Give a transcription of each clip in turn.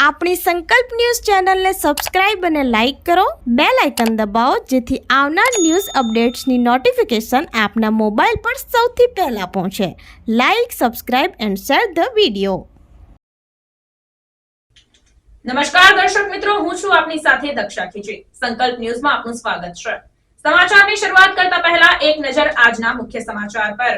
આપણી સંકલ્પ ન્યૂઝ ચેનલને સબસ્ક્રાઇબ અને લાઇક કરો, બેલ આઇકન દબાવો જેથી આવનાર ન્યૂઝ અપડેટ્સની નોટિફિકેશન આપના મોબાઈલ પર સૌથી પહેલા પહોંચે. Like, subscribe and share the video. નમસ્કાર દર્શક મિત્રો, હું છું આપની સાથે દક્ષા ખીચી. સંકલ્પ ન્યૂઝમાં આપનું સ્વાગત છે. સમાચારની શરૂઆત કરતા પહેલા એક નજર આજના મુખ્ય સમાચાર પર.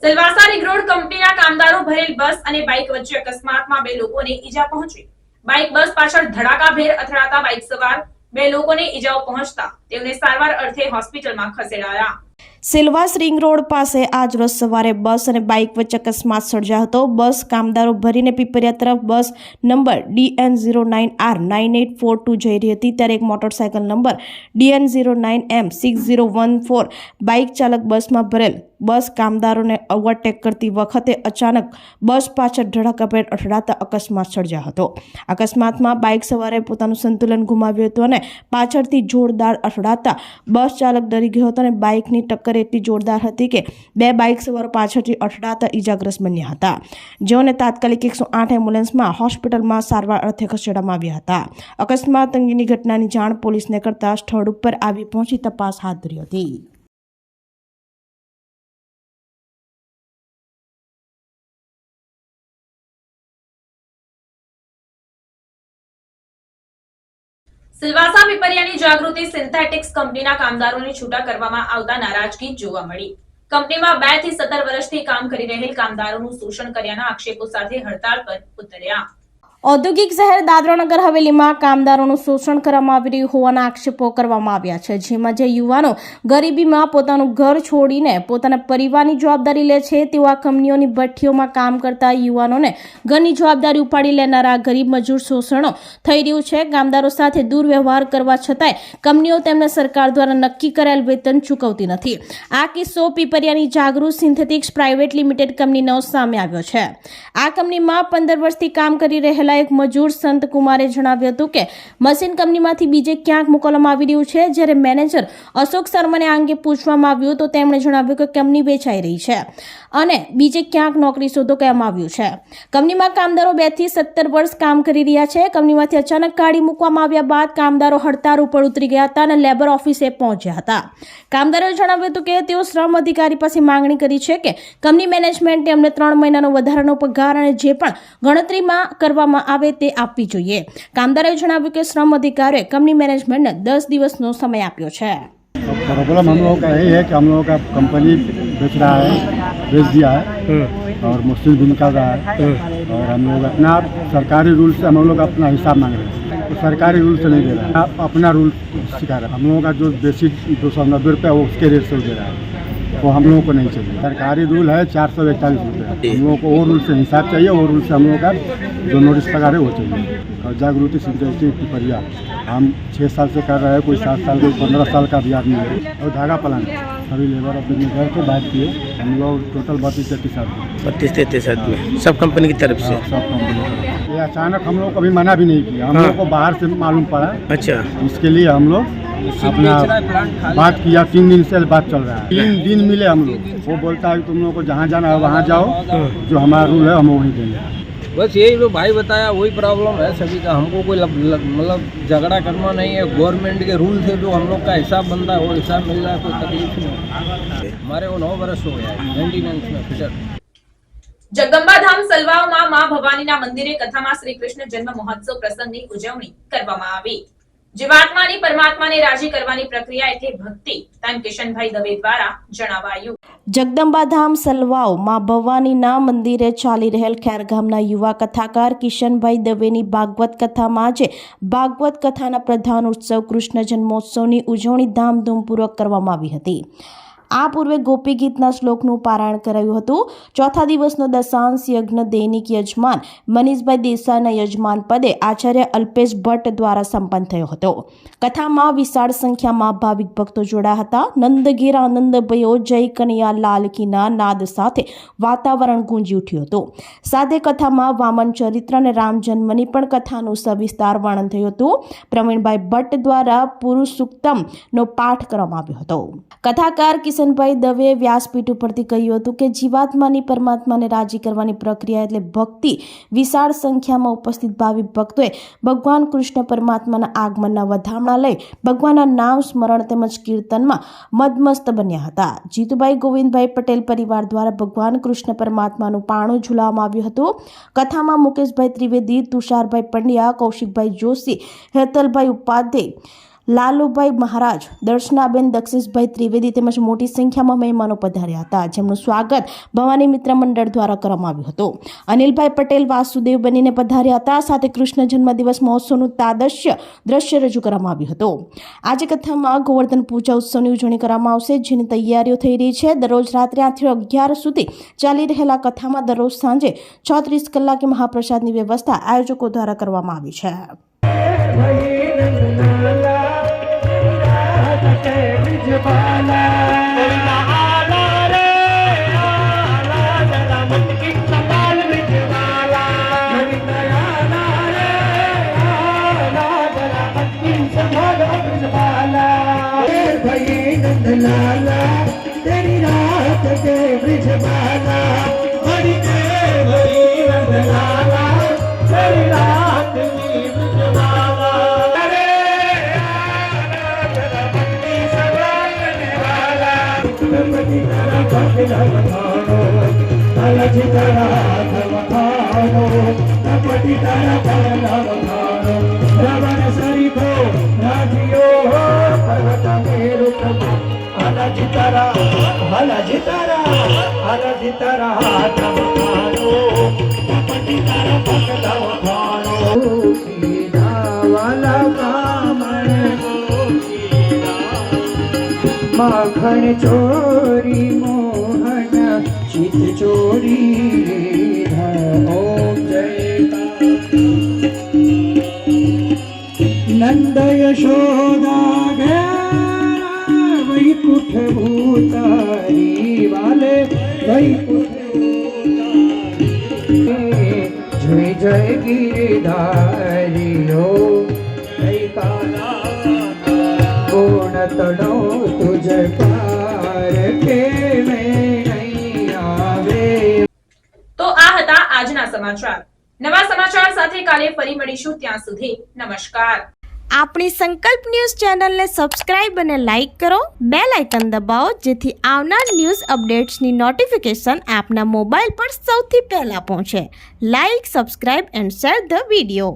સિલવાસા રિંગ રોડ કંપનીના કામદારો ભરેલ બસ અને બાઇક વચ્ચે અકસ્માતમાં 2 લોકોને ઈજા પહોંચી. બાઇક બસ પાછળ ધડાકાભેર અથડાતા બાઇક સવાર 2 લોકોને ઈજાઓ પહોંચતા તેઓને સારવાર અર્થે હોસ્પિટલમાં ખસેડાયા. સિલવાસ રિંગ રોડ પાસે આજ રોજ સવારે બસ અને બાઇક વચ્ચે અકસ્માત સર્જાયો હતો. બસ કામદારો ભરીને પીપરિયા તરફ બસ નંબર DN09R9842 જઈ રહી હતી ત્યારે એક મોટરસાયકલ નંબર DN09M6014 બાઇક ચાલક બસમાં ભરેલ બસ કામદારોને ઓવરટેક કરતી વખતે અચાનક બસ પાછળ ધડાકાભેર અથડાતા અકસ્માત સર્જાયો હતો. અકસ્માતમાં બાઇક સવારે પોતાનું સંતુલન ગુમાવ્યું હતું અને પાછળથી જોરદાર અથડાતા બસ ચાલક ડરી ગયો હતો અને બાઇકની ટક્કર એટલી જોરદાર હતી કે 2 બાઇક સવારો પાછળથી અથડાતા ઈજાગ્રસ્ત બન્યા હતા, જેઓને તાત્કાલિક 108 એમ્બ્યુલન્સમાં હોસ્પિટલમાં સારવાર અર્થે ખસેડવામાં આવ્યા હતા. અકસ્માત અંગેની ઘટનાની જાણ પોલીસને કરતા સ્થળ ઉપર આવી પહોંચી તપાસ હાથ ધરી હતી. સિલવાસા પીપરિયાની જાગૃતિ સિન્થેટિક્સ કંપનીના કામદારોને છૂટા કરવામાં આવતા નારાજગી જોવા મળી. કંપનીમાં 2 થી 17 વર્ષથી કામ કરી રહેલ કામદારોનું શોષણ કર્યાના આક્ષેપો સાથે હડતાળ પર ઉતર્યા. ઔદ્યોગિક શહેર દાદરાનગર હવેલીમાં કામદારોનું શોષણ કરવામાં આવી રહ્યું હોવાના આક્ષેપો કરવામાં આવ્યા છે, જેમાં જે યુવાનો ગરીબીમાં પોતાનું ઘર છોડીને પોતાના પરિવારની જવાબદારી લે છે તેઓ આ કંપનીઓની ભઠ્ઠીઓમાં કામ કરતા યુવાનોને ઘરની જવાબદારી ઉપાડી લેનારા ગરીબ મજૂર શોષણો થઈ રહ્યું છે. કામદારો સાથે દુર્વ્યવહાર કરવા છતાંય કંપનીઓ તેમને સરકાર દ્વારા નક્કી કરેલ વેતન ચૂકવતી નથી. આ કિસ્સો પીપરિયાની જાગૃત સિન્થેટિક્સ પ્રાઇવેટ લિમિટેડ કંપનીનો સામે આવ્યો છે. આ કંપનીમાં 15 વર્ષથી કામ કરી રહેલા એક મજૂર સંત કુમારે જણાવ્યું હતું કે મશીન કંપનીમાંથી બીજે ક્યાંક મોકલવામાં આવી રહ્યું છે. જ્યારે મેનેજર અશોક શર્માને આ અંગે પૂછવામાં આવ્યું તો તેમણે જણાવ્યું કે કંપની વેચાઈ રહી છે અને બીજે ક્યાંક નોકરી શોધો કહેવામાં આવ્યું છે. કંપનીમાં કામદારો 2 થી 17 વર્ષ કામ કરી રહ્યા છે. કંપનીમાંથી અચાનક કાઢી મૂકવામાં આવ્યા બાદ કામદારો હડતાળ ઉપર ઉતરી ગયા હતા અને લેબર ઓફિસે પહોંચ્યા હતા. કામદારોએ જણાવ્યું હતું કે તેઓ શ્રમ અધિકારી પાસે માંગણી કરી છે કે કંપની મેનેજમેન્ટે અમને 3 મહિનાનો વધારાનો પગાર અને જે પણ ગણતરીમાં કરવામાં આવે તે આપવી જોઈએ. કામદારોએ જણાવ્યું કે શ્રમ અધિકારીએ કંપની મેનેજમેન્ટને 10 દિવસનો સમય આપ્યો છે. प्रॉब्लम हम लोगों का यही है कि हम लोगों का कंपनी बेच रहा है, बेच दिया है और मुश्किल भी निकाल रहा है और हम लोग अपना सरकारी रूल से हम लोग अपना हिसाब मांग रहे हैं तो सरकारी रूल से नहीं दे रहा है, आप अपना रूल सिखा रहे हैं. हम लोगों का जो बेसिक 290 रुपये वो उसके रेट से दे रहा है, वो हम लोगों को नहीं चाहिए. सरकारी रूल है 441 रुपये. हम लोगों को वो रूल से हिसाब चाहिए, वो रूल से हम लोग का जो नोटिस पगार है वो चाहिए. और जागृति सिंथेटिक्स पीपरिया हम 6 साल से कर रहे हैं, कोई 7 साल कोई 15 साल का भी आदमी है. और धागा प्लांट सभी लेबर ऑफिस में गए थे, बात किए. हम लोग टोटल 32-33 आदमी सब कंपनी की तरफ से. सब कंपनी. ये अचानक हम लोग कभी मना भी नहीं किया, हम लोग को बाहर से मालूम पड़ा. अच्छा, इसके लिए हम लोग अपना बात किया. 3 दिन से बात चल रहा है. 3 दिन मिले हम लोग. वो बोलता है कि तुम लोग को जहाँ जाना है वहाँ जाओ, जो हमारा रूल है हम वहीं देंगे. बस यही जो भाई बताया वही प्रॉब्लम है सभी का. हमको कोई मतलब झगड़ा करना नहीं है. गवर्नमेंट के रूल से जो हम लोग का हिसाब बनता है वो हिसाब मिल रहा है, कोई तकलीफ नहीं. हमारे को 9 वर्ष हो गया है 99 में फिटर. જગદંબા ધામ સલવાવમાં મા ભવાનીના મંદિરે કથામાં શ્રી કૃષ્ણ જન્મ મહોત્સવ પ્રસંગની ઉજવણી કરવામાં આવી. જીવાત્માની પરમાત્માને રાજી કરવાની પ્રક્રિયા એટલે ભક્તિ, તેમ કિશનભાઈ દવે દ્વારા જણાવાયું. જગદંબા ધામ સલવાવ માં ભવાનીના મંદિરે ચાલી રહેલ ખેરગામના યુવા કથાકાર કિશનભાઈ દવેની ભાગવત કથામાં આજે ભાગવત કથાના પ્રધાન ઉત્સવ કૃષ્ણ જન્મોત્સવની ઉજવણી ધામધૂમપૂર્વક કરવામાં આવી હતી. આ પૂર્વે ગોપી ગીતના શ્લોકનું પારાયણ કરાયું હતું. ચોથા દિવસનો દશાંશ યજ્ઞ દૈનિક યજમાન મનીષભાઈ દેસાઈના યજમાન પદે આચાર્ય અલ્પેશ ભટ્ટ દ્વારા સંપન્ન થયો હતો. કથામાં વિશાળ સંખ્યામાં ભાવિક ભક્તો જોડાયા હતા. નંદગીર આનંદ ભયો જય કનૈયા લાલ કીના નાદ સાથે વાતાવરણ ગુંજી ઉઠ્યું હતું. સાથે કથામાં વામન ચરિત્ર અને રામ જન્મની પણ કથાનું સવિસ્તાર વર્ણન થયું હતું. પ્રવીણભાઈ ભટ્ટ દ્વારા પુરુષ સૂક્તમનો પાઠ કરવામાં આવ્યો હતો. કથાકાર કિશન કિશનભાઈ દવેએ વ્યાસપીઠ ઉપરથી કહ્યું હતું કે જીવાત્માની પરમાત્માને રાજી કરવાની પ્રક્રિયા એટલે ભક્તિ. વિશાળ સંખ્યામાં ઉપસ્થિત ભાવિ ભક્તોએ ભગવાન કૃષ્ણ પરમાત્માના આગમનના વધામણા લઈ ભગવાનના નામ સ્મરણ તેમજ કીર્તનમાં મદમસ્ત બન્યા હતા. જીતુભાઈ ગોવિંદભાઈ પટેલ પરિવાર દ્વારા ભગવાન કૃષ્ણ પરમાત્માનું પારણું ઝુલાવવામાં આવ્યું હતું. કથામાં મુકેશભાઈ ત્રિવેદી, તુષારભાઈ પંડ્યા, કૌશિકભાઈ જોશી, હેતલભાઈ ઉપાધ્યાય, લાલુભાઈ મહારાજ, દર્શનાબેન, દક્ષિશભાઈ ત્રિવેદી તેમજ મોટી સંખ્યામાં મહેમાનો પધાર્યા હતા, જેમનું સ્વાગત ભવાની મિત્ર મંડળ દ્વારા કરવામાં આવ્યું હતું. અનિલભાઈ પટેલ વાસુદેવ બનીને પધાર્યા હતા. સાથે કૃષ્ણ જન્મદિવસ મહોત્સવનું તાદશ્ય દ્રશ્ય રજૂ કરવામાં આવ્યું હતું. આજે કથામાં ગોવર્ધન પૂજા ઉત્સવની ઉજવણી કરવામાં આવશે, જેની તૈયારીઓ થઈ રહી છે. દરરોજ રાત્રે 8 થી 11 સુધી ચાલી રહેલા કથામાં દરરોજ સાંજે 36 કલાકે મહાપ્રસાદની વ્યવસ્થા આયોજકો દ્વારા કરવામાં આવી છે. तेरी रात के ब्रिज बाला हरि के हरि नंदलाला तेरी रात की ब्रिज बाला अरे तेरा सवाने वाला गणपति तेरा भक्ति लगानो अलज तेरा धर्मानो गणपति तेरा भक्ति लगानो रावण सरितो राजियो पर्वत मेरु अलज तेरा धर्मानो गणपति तेरा भक्ति लगानो सीधा वाला कामण माखन चोरी मोहन चित चोरी ओम जय नंद यशोदा घेरा वैकुंठ भूतारी वाले वैकुंठ जय जय गिरधारी हो जय काला गुण तड़ो तुझ पार के में नहीं आवे. તો આ હતા આજના સમાચાર. નવા સમાચાર સાથે કાલે ફરી મળીશું. ત્યાં સુધી નમસ્કાર. આપણી સંકલ્પ ન્યૂઝ ચેનલને સબસ્ક્રાઇબ અને લાઇક કરો. બેલ આઇકન દબાવો જેથી આવનાર ન્યૂઝ અપડેટ્સની નોટિફિકેશન આપના મોબાઈલ પર સૌથી પહેલા પહોંચે. Like, subscribe and share the video.